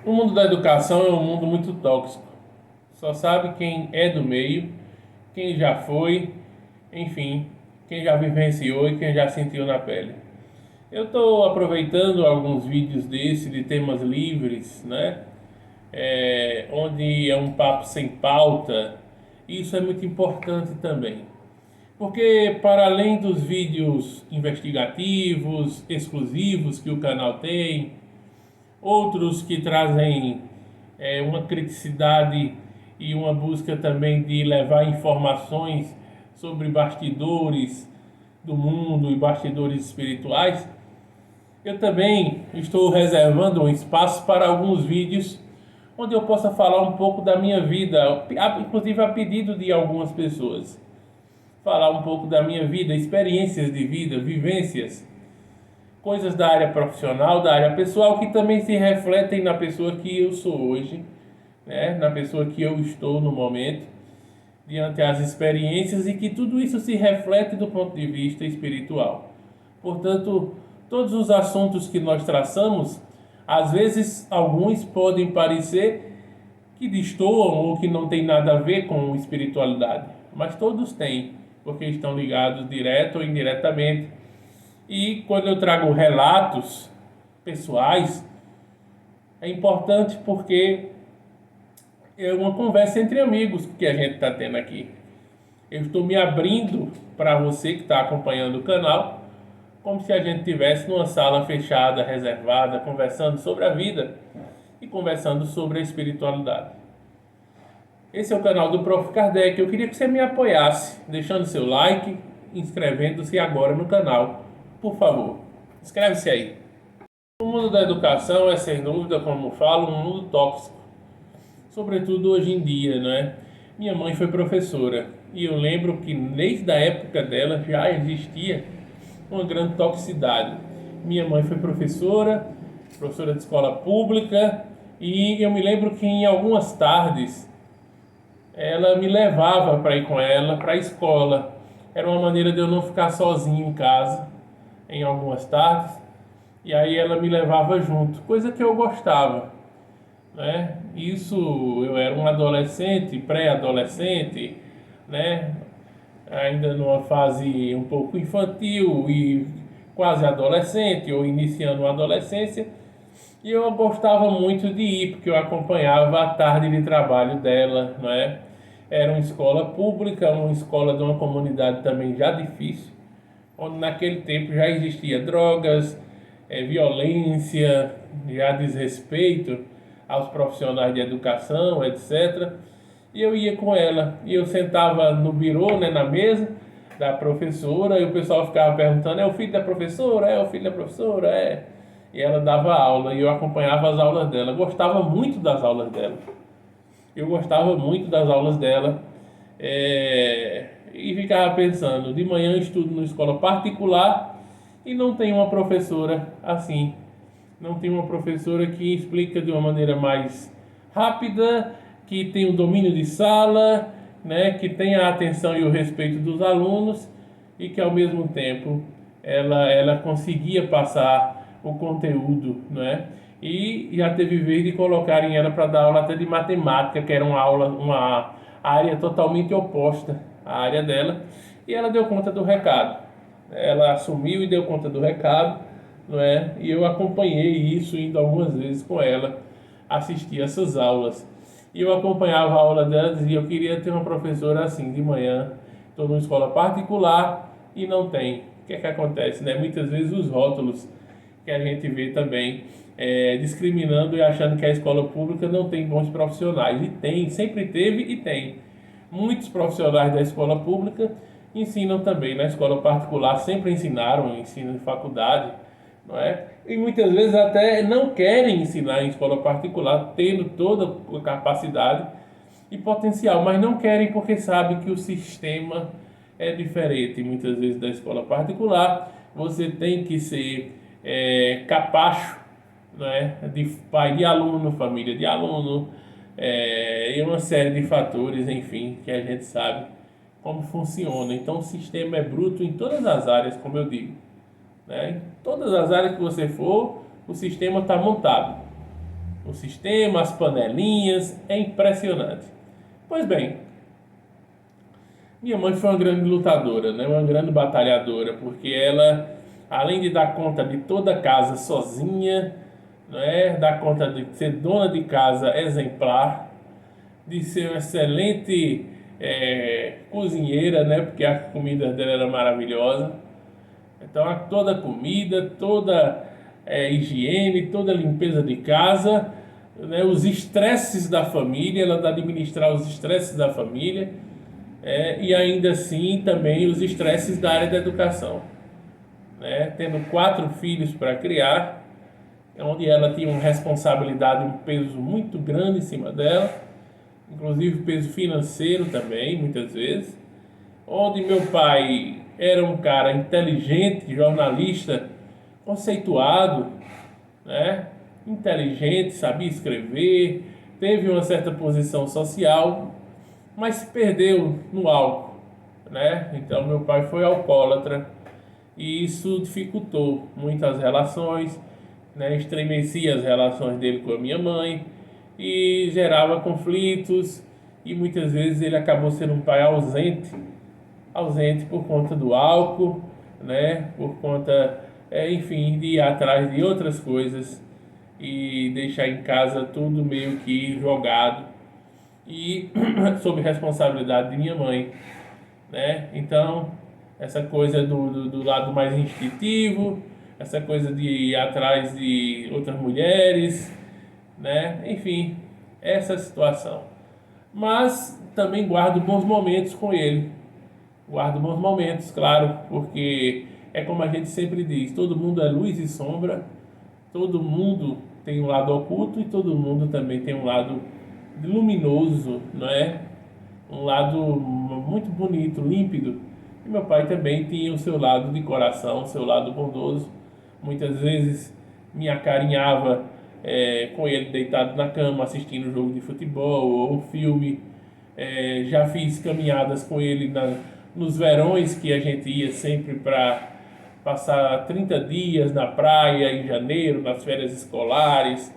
O mundo da educação é um mundo muito tóxico. Só sabe quem é do meio, quem já foi, enfim, quem já vivenciou e quem já sentiu na pele. Eu estou aproveitando alguns vídeos desse de temas livres, né? Onde é um papo sem pauta. Isso é muito importante também. Porque para além dos vídeos investigativos, exclusivos que o canal tem, outros que trazem uma criticidade e uma busca também de levar informações sobre bastidores do mundo e bastidores espirituais, eu também estou reservando um espaço para alguns vídeos onde eu possa falar um pouco da minha vida, inclusive a pedido de algumas pessoas. Falar um pouco da minha vida, experiências de vida, vivências, coisas da área profissional, da área pessoal, que também se refletem na pessoa que eu sou hoje, né? Na pessoa que eu estou no momento, diante das experiências, e que tudo isso se reflete do ponto de vista espiritual. Portanto, todos os assuntos que nós traçamos, às vezes alguns podem parecer que destoam ou que não tem nada a ver com espiritualidade, mas todos têm, porque estão ligados direto ou indiretamente. E quando eu trago relatos pessoais, é importante porque é uma conversa entre amigos que a gente está tendo aqui. Eu estou me abrindo para você que está acompanhando o canal, como se a gente estivesse numa sala fechada, reservada, conversando sobre a vida e conversando sobre a espiritualidade. Esse é o canal do Prof. Kardec. Eu queria que você me apoiasse, deixando seu like, inscrevendo-se agora no canal. Por favor, inscreve-se aí. O mundo da educação é, sem dúvida, como falo, um mundo tóxico, sobretudo hoje em dia, né? Minha mãe foi professora e eu lembro que desde a época dela já existia uma grande toxicidade. Minha mãe foi professora, professora de escola pública, e eu me lembro que em algumas tardes ela me levava para ir com ela para a escola. Era uma maneira de eu não ficar sozinho em casa em algumas tardes, e aí ela me levava junto, coisa que eu gostava, né? Isso, eu era um adolescente, pré-adolescente, né? Ainda numa fase um pouco infantil e quase adolescente, ou iniciando a adolescência, e eu gostava muito de ir, porque eu acompanhava a tarde de trabalho dela, não é? Era uma escola pública, uma escola de uma comunidade também já difícil, onde naquele tempo já existia drogas, violência, já desrespeito aos profissionais de educação, etc. E eu ia com ela, e eu sentava no birô, né, na mesa da professora, e o pessoal ficava perguntando: é o filho da professora? É o filho da professora? É. E ela dava aula, e eu acompanhava as aulas dela. Eu gostava muito das aulas dela. Eu gostava muito das aulas dela. E ficava pensando: de manhã eu estudo numa escola particular e não tem uma professora assim. Não tem uma professora que explica de uma maneira mais rápida, que tem o domínio de sala, né, que tem a atenção e o respeito dos alunos, e que ao mesmo tempo ela conseguia passar o conteúdo, né? E já teve vez de colocarem ela para dar aula até de matemática, que era uma área totalmente oposta à área dela, e ela deu conta do recado. Ela assumiu e deu conta do recado, não é? E eu acompanhei isso, indo algumas vezes com ela assistir essas aulas. E eu acompanhava a aula dela e dizia: eu queria ter uma professora assim de manhã. Estou numa escola particular e não tem. O que é que acontece, né? Muitas vezes os rótulos que a gente vê também discriminando e achando que a escola pública não tem bons profissionais. E tem, sempre teve e tem. Muitos profissionais da escola pública ensinam também na escola particular, sempre ensinaram, ensino em faculdade, não é? E muitas vezes até não querem ensinar em escola particular, tendo toda a capacidade e potencial, mas não querem porque sabem que o sistema é diferente. Muitas vezes da escola particular, você tem que ser capacho, né, de pai de aluno, família de aluno, e uma série de fatores, enfim, que a gente sabe como funciona. Então o sistema é bruto em todas as áreas, como eu digo, né? Em todas as áreas que você for, o sistema está montado. o sistema, as panelinhas, é impressionante. Pois bem, minha mãe foi uma grande lutadora, né? Uma grande batalhadora, porque ela, além de dar conta de toda a casa sozinha, né? Dar conta de ser dona de casa exemplar, de ser uma excelente cozinheira, né? Porque a comida dela era maravilhosa. Então, toda a comida, toda higiene, toda a limpeza de casa, né? Os estresses da família, ela administrar os estresses da família, e ainda assim também os estresses da área da educação, né? Tendo 4 filhos para criar, onde ela tinha uma responsabilidade, um peso muito grande em cima dela, inclusive peso financeiro também, muitas vezes, onde meu pai era um cara inteligente, jornalista, conceituado, né? Inteligente, sabia escrever, teve uma certa posição social, mas se perdeu no álcool, né? Então meu pai foi alcoólatra e isso dificultou muitas relações, né? Estremecia as relações dele com a minha mãe e gerava conflitos, e muitas vezes ele acabou sendo um pai ausente por conta do álcool, né? Por conta, enfim, de ir atrás de outras coisas e deixar em casa tudo meio que jogado e sob responsabilidade de minha mãe, né? Então, essa coisa do lado mais instintivo, essa coisa de ir atrás de outras mulheres, né? Enfim, essa situação. Mas também guardo bons momentos com ele. Guardo bons momentos, claro, porque é como a gente sempre diz, todo mundo é luz e sombra, todo mundo tem um lado oculto e todo mundo também tem um lado luminoso, não é? Um lado muito bonito, límpido. E meu pai também tinha o seu lado de coração, o seu lado bondoso. Muitas vezes me acarinhava com ele deitado na cama, assistindo jogo de futebol ou filme. Já fiz caminhadas com ele nos verões que a gente ia sempre para passar 30 dias na praia em janeiro, nas férias escolares,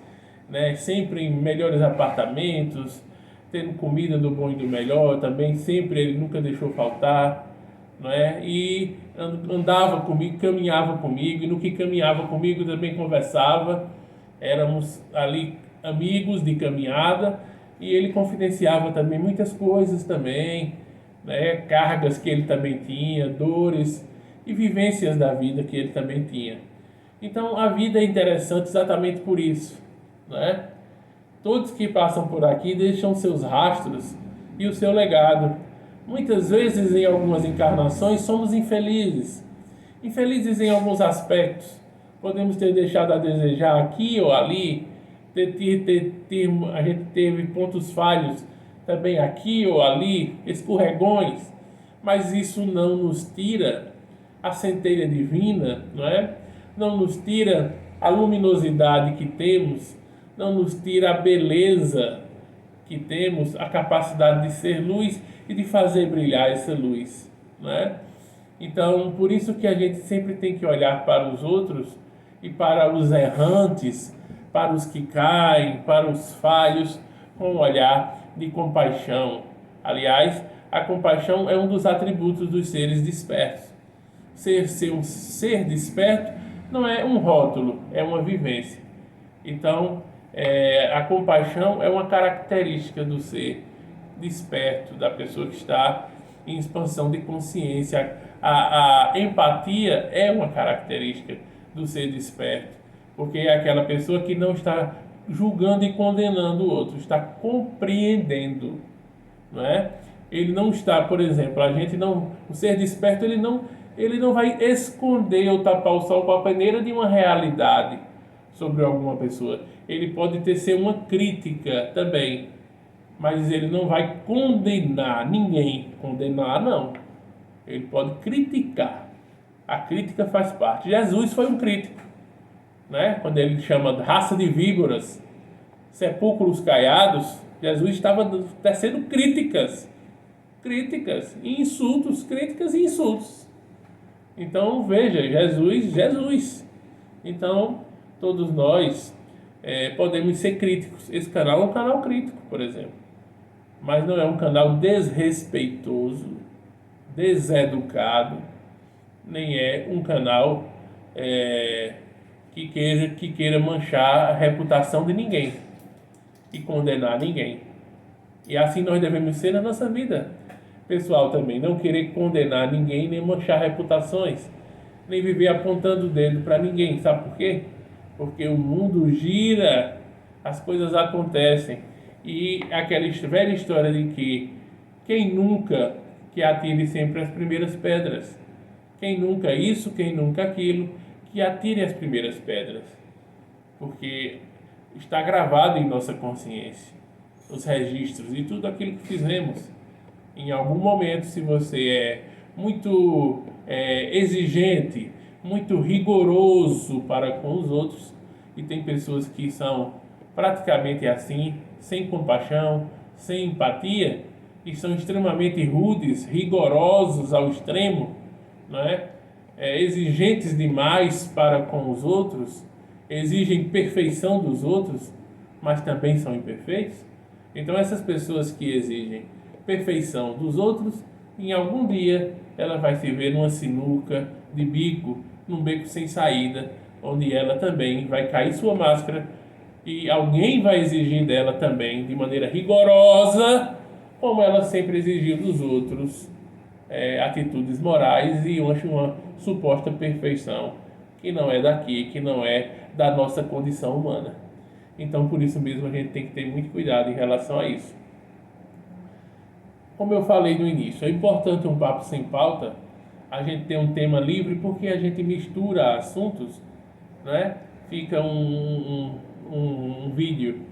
né? Sempre em melhores apartamentos, tendo comida do bom e do melhor também, sempre ele nunca deixou faltar, não é? E andava comigo, caminhava comigo, e no que caminhava comigo também conversava, éramos ali amigos de caminhada, e ele confidenciava também muitas coisas também, né? Cargas que ele também tinha, dores e vivências da vida que ele também tinha. Então a vida é interessante exatamente por isso, né? Todos que passam por aqui deixam seus rastros e o seu legado. Muitas vezes, em algumas encarnações, somos infelizes. Infelizes em alguns aspectos. Podemos ter deixado a desejar aqui ou ali, a gente teve pontos falhos também aqui ou ali, escorregões, mas isso não nos tira a centelha divina, não é? Não nos tira a luminosidade que temos, não nos tira a beleza que temos, a capacidade de ser luz e de fazer brilhar essa luz, não é? Então, por isso que a gente sempre tem que olhar para os outros e para os errantes, para os que caem, para os falhos, com um olhar de compaixão. Aliás, a compaixão é um dos atributos dos seres despertos. Ser um ser desperto não é um rótulo, é uma vivência. Então, a compaixão é uma característica do ser desperto, da pessoa que está em expansão de consciência. A empatia é uma característica do ser desperto, porque é aquela pessoa que não está julgando e condenando o outro, está compreendendo, não é? Ele não está, por exemplo, o ser desperto ele não vai esconder ou tapar o sol com a peneira de uma realidade sobre alguma pessoa. Ele pode ser uma crítica também, mas ele não vai condenar ninguém. Condenar, não. Ele pode criticar. A crítica faz parte. Jesus foi um crítico, né? Quando ele chama raça de víboras, sepulcros caiados, Jesus estava tecendo críticas e insultos, críticas e insultos. Então veja, Jesus. Então todos nós podemos ser críticos. Esse canal é um canal crítico, por exemplo, mas não é um canal desrespeitoso, deseducado, nem é um canal que queira manchar a reputação de ninguém e condenar ninguém. E assim nós devemos ser na nossa vida pessoal também, não querer condenar ninguém, nem manchar reputações, nem viver apontando o dedo para ninguém. Sabe por quê? Porque o mundo gira, as coisas acontecem. E aquela velha história de que quem nunca que atire sempre as primeiras pedras. Quem nunca isso, quem nunca aquilo, que atire as primeiras pedras. Porque está gravado em nossa consciência os registros e tudo aquilo que fizemos. Em algum momento, se você é muito exigente, muito rigoroso para com os outros, e tem pessoas que são praticamente assim, sem compaixão, sem empatia, e são extremamente rudes, rigorosos ao extremo, não é? Exigentes demais para com os outros, exigem perfeição dos outros, mas também são imperfeitos. Então essas pessoas que exigem perfeição dos outros, em algum dia ela vai se ver numa sinuca de bico, num beco sem saída, onde ela também vai cair sua máscara e alguém vai exigir dela também, de maneira rigorosa, como ela sempre exigiu dos outros, atitudes morais e uma suposta perfeição que não é daqui, que não é da nossa condição humana. Então, por isso mesmo, a gente tem que ter muito cuidado em relação a isso. Como eu falei no início, é importante um papo sem pauta, a gente ter um tema livre, porque a gente mistura assuntos, né? Fica um vídeo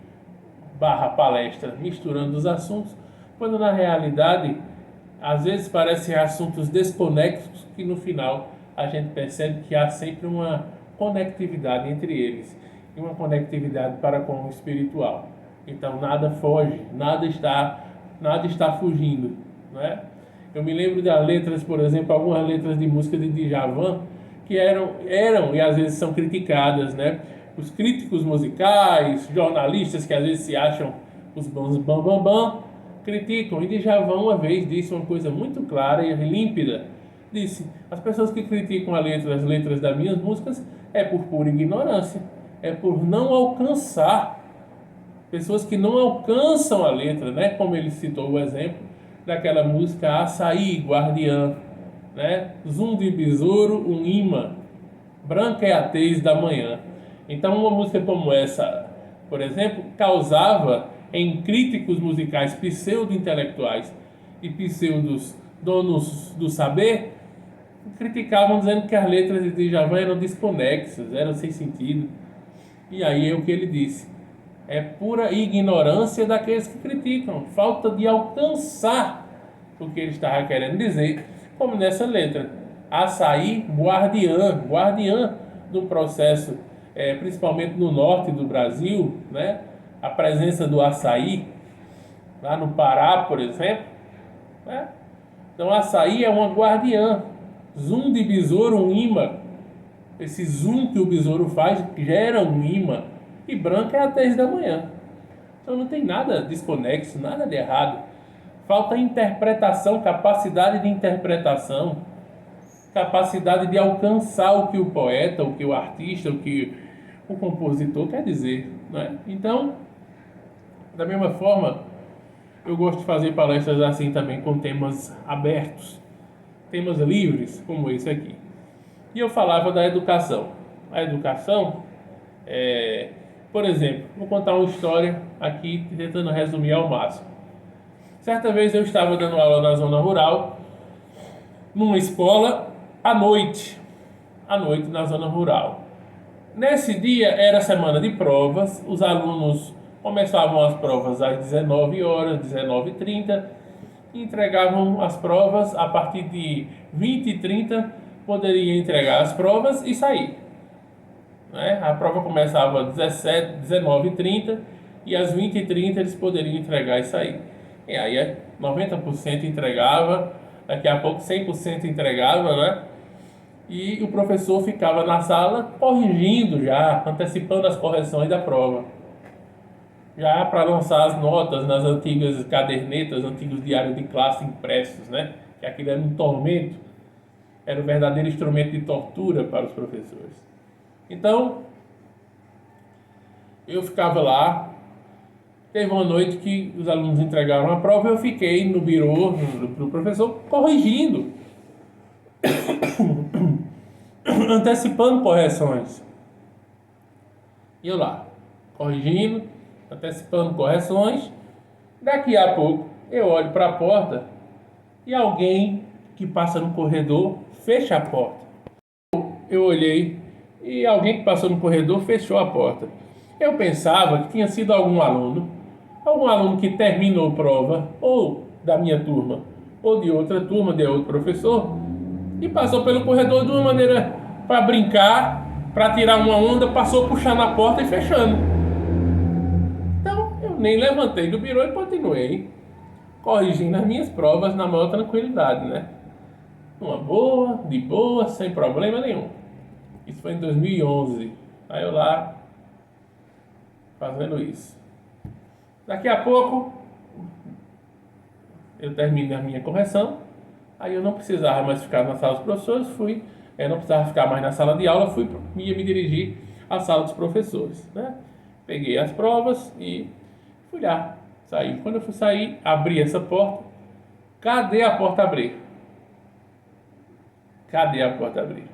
barra palestra misturando os assuntos, quando na realidade, às vezes parecem assuntos desconexos, que no final a gente percebe que há sempre uma conectividade entre eles, e uma conectividade para com o espiritual. Então nada foge, nada está fugindo, né? Eu me lembro das letras, por exemplo, algumas letras de música de Djavan que eram e às vezes são criticadas, né? Os críticos musicais, jornalistas que às vezes se acham os bons bam, criticam. E Djavan uma vez disse uma coisa muito clara e límpida. Disse: as pessoas que criticam as letras das minhas músicas é por pura ignorância, é por não alcançar. Pessoas que não alcançam a letra, né? Como ele citou o exemplo daquela música Açaí, Guardiã, né? Zum de besouro, um imã, branca é a tez da manhã. Então uma música como essa, por exemplo, causava em críticos musicais pseudo-intelectuais e pseudos donos do saber, criticavam dizendo que as letras de Djavan eram desconexas, eram sem sentido. E aí é o que ele disse: é pura ignorância daqueles que criticam, falta de alcançar o que ele estava querendo dizer, como nessa letra. Açaí, guardiã do processo, principalmente no norte do Brasil, né? A presença do açaí, lá no Pará, por exemplo, né? Então, açaí é uma guardiã. Zoom de besouro, um imã. Esse zoom que o besouro faz gera um imã. E branca é a tez da manhã. Então não tem nada desconexo, nada de errado. Falta interpretação, capacidade de interpretação, capacidade de alcançar o que o poeta, o que o artista, o que o compositor quer dizer, né? Então, da mesma forma, eu gosto de fazer palestras assim também, com temas abertos, temas livres, como esse aqui. E eu falava da educação. A educação por exemplo, vou contar uma história aqui, tentando resumir ao máximo. Certa vez eu estava dando aula na zona rural, numa escola, à noite na zona rural. Nesse dia era semana de provas, os alunos começavam as provas às 19 horas, 19h30, e entregavam as provas a partir de 20h30, poderia entregar as provas e sair. Né? A prova começava às 19h30 e às 20h30 eles poderiam entregar e sair. E aí 90% entregava, daqui a pouco 100% entregava, né? E o professor ficava na sala corrigindo já, antecipando as correções da prova. Já para lançar as notas nas antigas cadernetas, antigos diários de classe impressos, né? Que aquilo era um tormento, era um verdadeiro instrumento de tortura para os professores. Então, eu ficava lá. Teve uma noite que os alunos entregaram a prova e eu fiquei no birô do professor corrigindo, antecipando correções. E eu lá, corrigindo, antecipando correções. Daqui a pouco eu olho para a porta e alguém que passa no corredor fecha a porta. Eu olhei e alguém que passou no corredor fechou a porta. Eu pensava que tinha sido algum aluno que terminou prova, ou da minha turma, ou de outra turma, de outro professor, e passou pelo corredor de uma maneira para brincar, para tirar uma onda, passou puxando a porta e fechando. Então eu nem levantei do birô e continuei corrigindo as minhas provas na maior tranquilidade, né? Uma boa, de boa, sem problema nenhum. Isso foi em 2011. Aí eu lá fazendo isso. Daqui a pouco eu terminei a minha correção. Aí eu não precisava mais ficar na sala dos professores, eu não precisava ficar mais na sala de aula, ia me dirigir à sala dos professores, né? Peguei as provas e fui lá, saí. Quando eu fui sair, abri essa porta. Cadê a porta abrir? Cadê a porta abrir?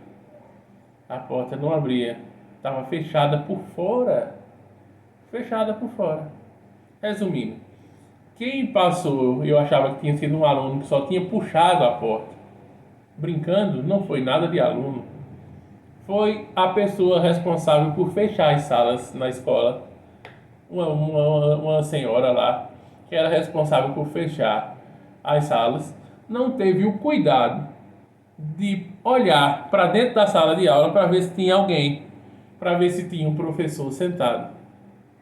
A porta não abria, estava fechada por fora. Fechada por fora. Resumindo, quem passou, eu achava que tinha sido um aluno que só tinha puxado a porta. Brincando, não foi nada de aluno. Foi a pessoa responsável por fechar as salas na escola. Uma senhora lá, que era responsável por fechar as salas, não teve o cuidado de olhar para dentro da sala de aula para ver se tinha alguém, para ver se tinha um professor sentado.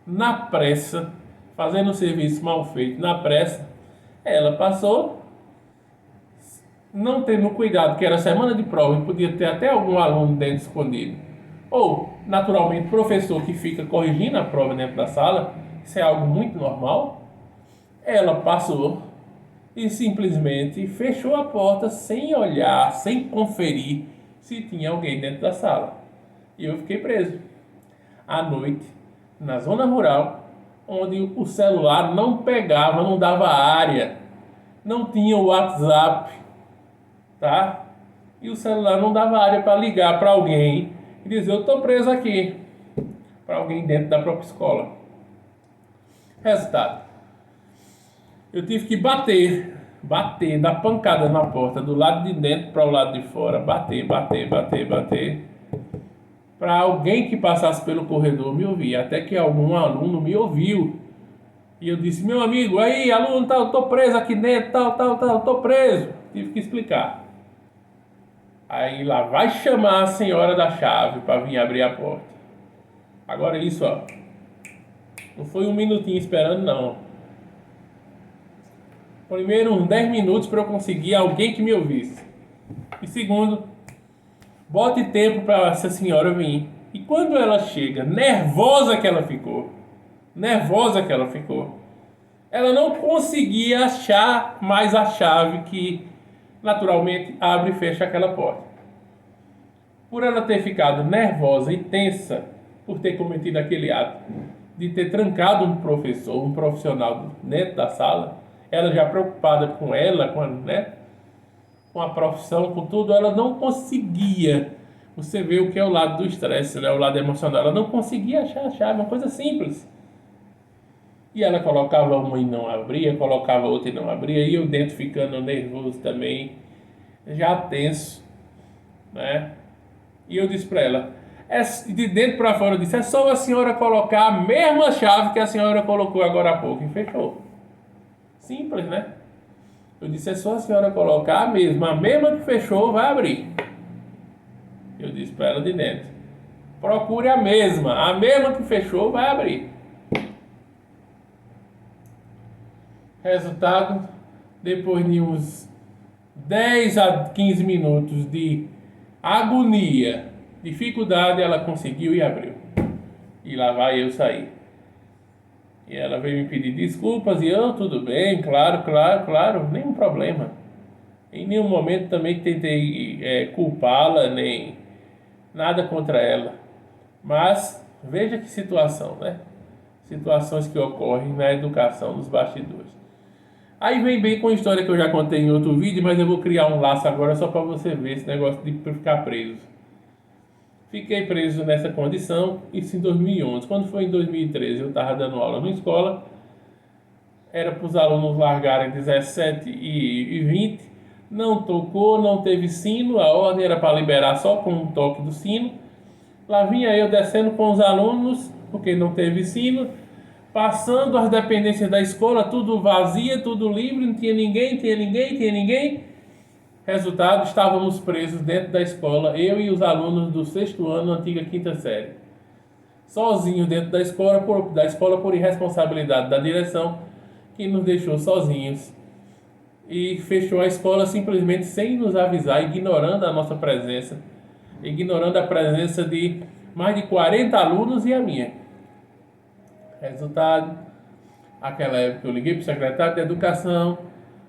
Na pressa, fazendo o serviço mal feito, na pressa, ela passou, não tendo cuidado que era semana de prova e podia ter até algum aluno dentro escondido. Ou, naturalmente, professor que fica corrigindo a prova dentro da sala, isso é algo muito normal. Ela passou e simplesmente fechou a porta sem olhar, sem conferir se tinha alguém dentro da sala. E eu fiquei preso. À noite, na zona rural, onde o celular não pegava, não dava área, não tinha o WhatsApp, tá? E o celular não dava área para ligar para alguém e dizer: eu estou preso aqui, para alguém dentro da própria escola. Resultado: eu tive que bater, dar pancada na porta, do lado de dentro para o lado de fora, bater, para alguém que passasse pelo corredor me ouvir, até que algum aluno me ouviu. E eu disse: meu amigo, aí, aluno, tal, tô preso aqui dentro, tal, tô preso. Tive que explicar. Aí lá vai chamar a senhora da chave para vir abrir a porta. Agora isso, ó, não foi um minutinho esperando, não. Primeiro, uns 10 minutos para eu conseguir alguém que me ouvisse. E segundo, bote tempo para essa senhora vir. E quando ela chega, nervosa que ela ficou, ela não conseguia achar mais a chave que naturalmente abre e fecha aquela porta. Por ela ter ficado nervosa e tensa por ter cometido aquele ato de ter trancado um professor, um profissional dentro da sala, ela já preocupada com ela, com a profissão, com tudo, ela não conseguia. Você vê o que é o lado do estresse, né? O lado emocional. Ela não conseguia achar a chave, uma coisa simples. E ela colocava uma e não abria, colocava outra e não abria, e eu dentro ficando nervoso também, já tenso, né? E eu disse para ela, de dentro para fora, eu disse: é só a senhora colocar a mesma chave que a senhora colocou agora há pouco. E fechou. Simples, né? Eu disse: é só a senhora colocar a mesma que fechou vai abrir. Eu disse para ela de dentro: procure a mesma que fechou vai abrir. Resultado: depois de uns 10 a 15 minutos de Agonia, dificuldade, ela conseguiu e abriu. E lá vai eu sair. E ela veio me pedir desculpas e eu, tudo bem, claro, claro, claro, nenhum problema. Em nenhum momento também tentei culpá-la, nem nada contra ela. Mas veja que situação, né? Situações que ocorrem na educação, nos bastidores. Aí vem bem com a história que eu já contei em outro vídeo, mas eu vou criar um laço agora só para você ver esse negócio de ficar preso. Fiquei preso nessa condição, isso em 2011. Quando foi em 2013, eu estava dando aula na escola, era para os alunos largarem 17h20, não tocou, não teve sino, a ordem era para liberar só com um toque do sino. Lá vinha eu descendo com os alunos, porque não teve sino, passando as dependências da escola, tudo vazia, tudo livre, não tinha ninguém, tinha ninguém, tinha ninguém. Resultado, estávamos presos dentro da escola, eu e os alunos do 6º ano, antiga 5ª série. Sozinho dentro da escola por irresponsabilidade da direção, que nos deixou sozinhos. E fechou a escola simplesmente sem nos avisar, ignorando a nossa presença. Ignorando a presença de mais de 40 alunos e a minha. Resultado, aquela época eu liguei para o secretário de educação,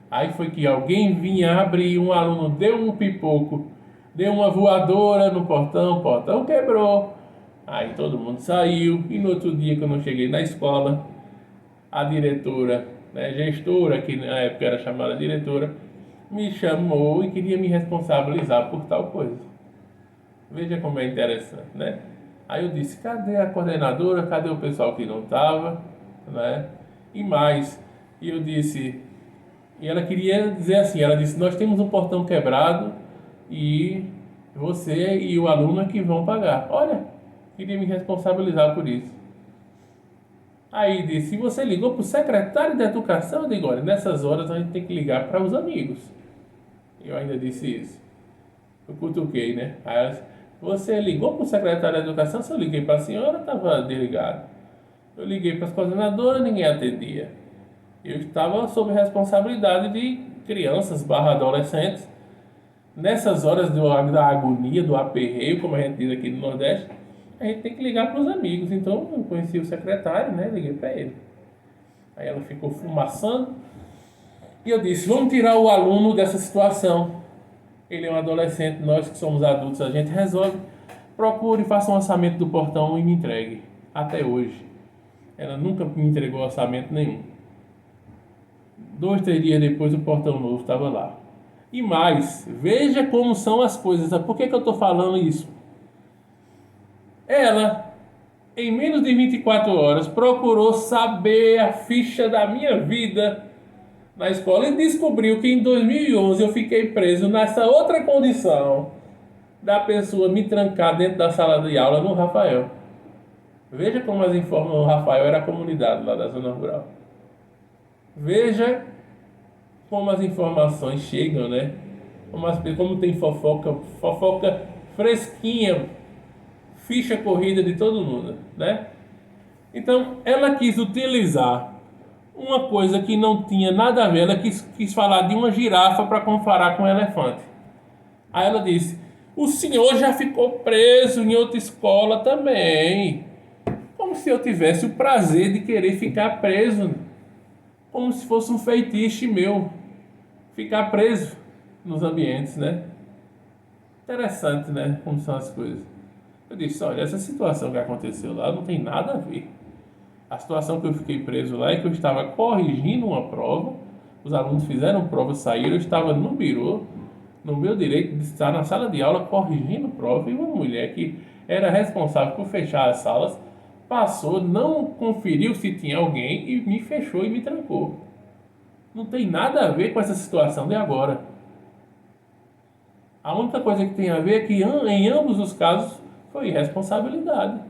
aí foi que alguém vinha abrir, um aluno deu um pipoco, deu uma voadora no portão, o portão quebrou, aí todo mundo saiu, e no outro dia que eu não cheguei na escola, a diretora, gestora, que na época era chamada diretora, me chamou e queria me responsabilizar por tal coisa. Veja como é interessante, né? Aí eu disse, cadê a coordenadora, cadê o pessoal que não estava, né? E mais, e eu disse, e ela queria dizer assim, ela disse, nós temos um portão quebrado e você e o aluno é que vão pagar. Olha, queria me responsabilizar por isso. Aí disse, você ligou para o secretário de educação? Eu digo, olha, nessas horas a gente tem que ligar para os amigos. Eu ainda disse isso. Eu cutuquei, né? Aí ela disse, você ligou para o secretário de educação? Se eu liguei para a senhora, estava desligado. Eu liguei para as coordenadoras, ninguém atendia. Eu estava sob responsabilidade de crianças / adolescentes. Nessas horas da agonia, do aperreio, como a gente diz aqui no Nordeste, a gente tem que ligar para os amigos. Então eu conheci o secretário, né? Liguei para ele. Aí ela ficou fumaçando. E eu disse, vamos tirar o aluno dessa situação. Ele é um adolescente, nós que somos adultos, a gente resolve. Procure, faça um orçamento do portão e me entregue. Até hoje. Ela nunca me entregou orçamento nenhum. 2, 3 dias depois o portão novo estava lá. E mais, veja como são as coisas. Por que eu estou falando isso? Ela, em menos de 24 horas, procurou saber a ficha da minha vida na escola e descobriu que em 2011 eu fiquei preso nessa outra condição da pessoa me trancar dentro da sala de aula no Rafael. Veja como as informações. O Rafael era a comunidade lá da zona rural. Veja como as informações chegam, né? Como tem fofoca fresquinha, ficha corrida de todo mundo, né? Então, ela quis utilizar uma coisa que não tinha nada a ver. Ela quis falar de uma girafa para comparar com um elefante. Aí ela disse, o senhor já ficou preso em outra escola também. Como se eu tivesse o prazer de querer ficar preso. Como se fosse um feitiço meu. Ficar preso nos ambientes, né? Interessante, né? Como são as coisas. Eu disse, olha, essa situação que aconteceu lá não tem nada a ver. A situação que eu fiquei preso lá é que eu estava corrigindo uma prova, os alunos fizeram prova, saíram, eu estava no birô, no meu direito de estar na sala de aula corrigindo prova, e uma mulher que era responsável por fechar as salas, passou, não conferiu se tinha alguém e me fechou e me trancou. Não tem nada a ver com essa situação de agora. A única coisa que tem a ver é que em ambos os casos foi irresponsabilidade.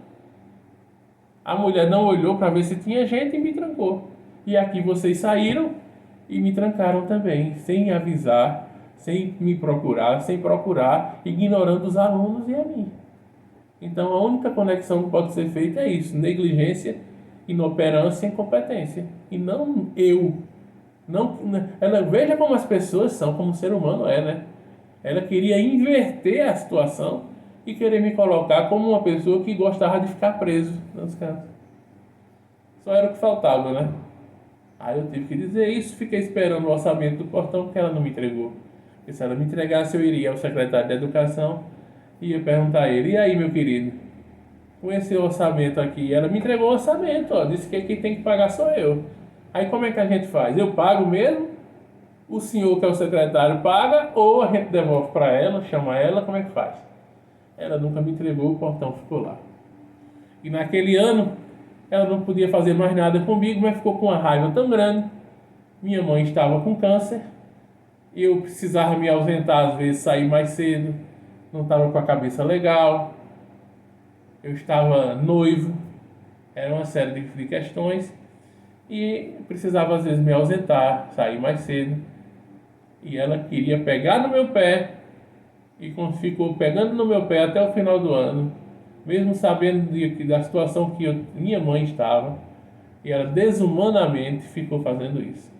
A mulher não olhou para ver se tinha gente e me trancou. E aqui vocês saíram e me trancaram também, sem avisar, sem me procurar, sem procurar, ignorando os alunos e a mim. Então a única conexão que pode ser feita é isso: negligência, inoperância e incompetência. E não eu. Não, ela veja como as pessoas são, como o ser humano é, né? Ela queria inverter a situação e querer me colocar como uma pessoa que gostava de ficar preso nos cantos. Só era o que faltava, né? Aí eu tive que dizer isso, fiquei esperando o orçamento do portão, porque ela não me entregou. Porque se ela me entregasse, eu iria ao secretário de Educação e ia perguntar a ele: e aí, meu querido, com esse orçamento aqui? Ela me entregou o orçamento, ó, disse que quem tem que pagar sou eu. Aí como é que a gente faz? Eu pago mesmo? O senhor, que é o secretário, paga? Ou a gente devolve para ela, chama ela, como é que faz? Ela nunca me entregou, o portão ficou lá. E naquele ano, ela não podia fazer mais nada comigo, mas ficou com uma raiva tão grande. Minha mãe estava com câncer, eu precisava me ausentar, às vezes sair mais cedo, não estava com a cabeça legal, eu estava noivo, era uma série de questões e precisava às vezes me ausentar, sair mais cedo. E ela queria pegar no meu pé e ficou pegando no meu pé até o final do ano, mesmo sabendo da situação que minha mãe estava, e ela desumanamente ficou fazendo isso.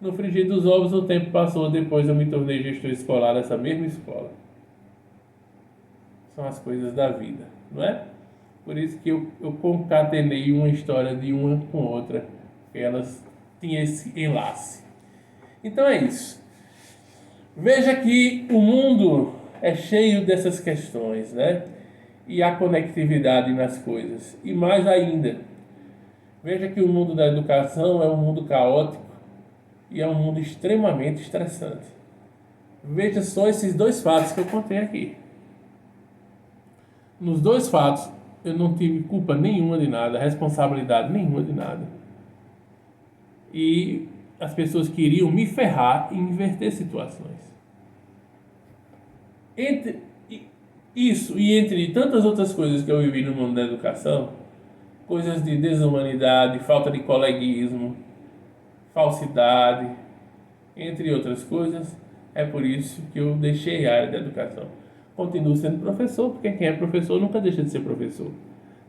No frigir dos ovos, o tempo passou, depois eu me tornei gestor escolar dessa mesma escola. São as coisas da vida, não é? Por isso que eu concatenei uma história de uma com outra, porque elas tinham esse enlace. Então é isso. Veja que o mundo é cheio dessas questões, né? E a conectividade nas coisas. E mais ainda, veja que o mundo da educação é um mundo caótico e é um mundo extremamente estressante. Veja só esses dois fatos que eu contei aqui. Nos dois fatos, eu não tive culpa nenhuma de nada, responsabilidade nenhuma de nada. E as pessoas queriam me ferrar e inverter situações. Entre isso e entre tantas outras coisas que eu vivi no mundo da educação, coisas de desumanidade, falta de coleguismo, falsidade, entre outras coisas, é por isso que eu deixei a área da educação. Continuo sendo professor, porque quem é professor nunca deixa de ser professor.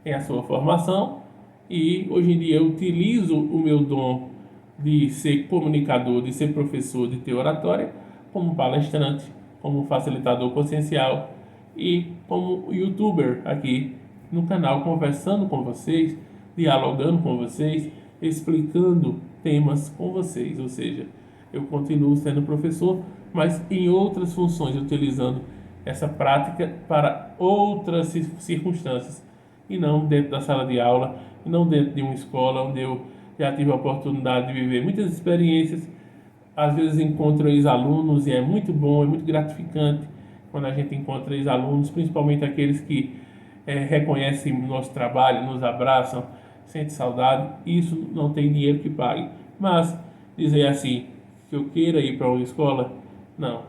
Tem a sua formação e hoje em dia eu utilizo o meu dom de ser comunicador, de ser professor, de ter oratória, como palestrante, como facilitador consciencial e como youtuber aqui no canal, conversando com vocês, dialogando com vocês, explicando temas com vocês. Ou seja, eu continuo sendo professor, mas em outras funções, utilizando essa prática para outras circunstâncias e não dentro da sala de aula, e não dentro de uma escola onde eu já tive a oportunidade de viver muitas experiências. Às vezes encontro ex-alunos e é muito bom, é muito gratificante quando a gente encontra ex-alunos, principalmente aqueles que reconhecem o nosso trabalho, nos abraçam, sentem saudade. Isso não tem dinheiro que pague. Mas dizer assim, que eu queira ir para uma escola, não.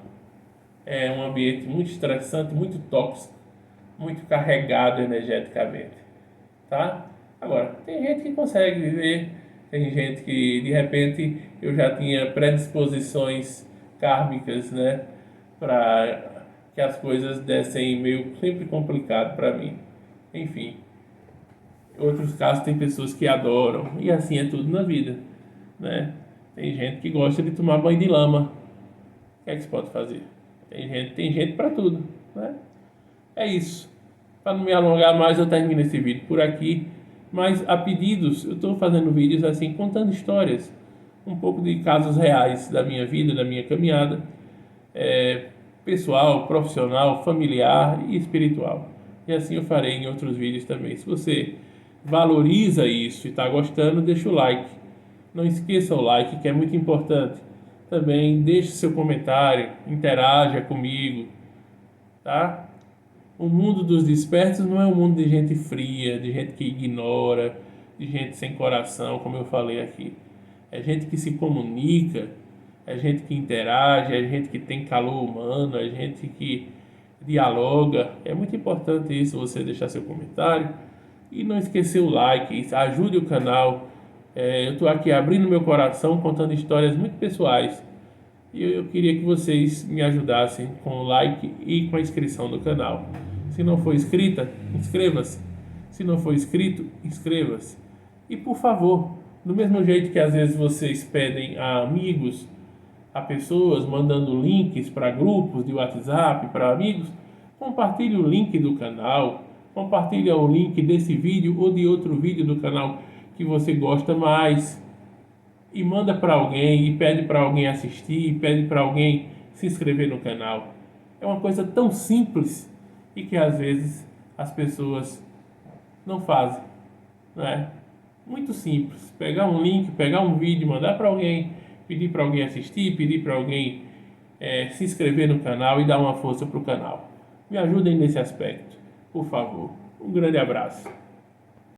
É um ambiente muito estressante, muito tóxico, muito carregado energeticamente, tá? Agora, tem gente que consegue viver, tem gente que de repente eu já tinha predisposições kármicas, né, para que as coisas dessem meio sempre complicado para mim. Enfim, em outros casos tem pessoas que adoram e assim é tudo na vida, né? Tem gente que gosta de tomar banho de lama. O que é que se pode fazer? Tem gente para tudo, né? É isso. Para não me alongar mais, eu termino esse vídeo por aqui. Mas a pedidos, eu estou fazendo vídeos assim, contando histórias, um pouco de casos reais da minha vida, da minha caminhada, pessoal, profissional, familiar e espiritual. E assim eu farei em outros vídeos também. Se você valoriza isso e está gostando, deixa o like. Não esqueça o like, que é muito importante. Também deixe seu comentário, interaja comigo, tá? O mundo dos despertos não é um mundo de gente fria, de gente que ignora, de gente sem coração, como eu falei aqui. É gente que se comunica, é gente que interage, é gente que tem calor humano, é gente que dialoga. É muito importante isso, você deixar seu comentário e não esquecer o like, ajude o canal. Eu estou aqui abrindo meu coração, contando histórias muito pessoais. E eu queria que vocês me ajudassem com o like e com a inscrição no canal. Se não for inscrita, inscreva-se. Se não for inscrito, inscreva-se. E por favor, do mesmo jeito que às vezes vocês pedem a amigos a pessoas, mandando links para grupos de WhatsApp, para amigos. Compartilhe o link do canal, compartilhe o link desse vídeo ou de outro vídeo do canal que você gosta mais e manda para alguém e pede para alguém assistir, pede para alguém se inscrever no canal. É uma coisa tão simples e que às vezes as pessoas não fazem, não é? Muito simples, pegar um link, pegar um vídeo, mandar para alguém, pedir para alguém assistir, pedir para alguém se inscrever no canal e dar uma força para o canal. Me ajudem nesse aspecto, por favor. Um grande abraço.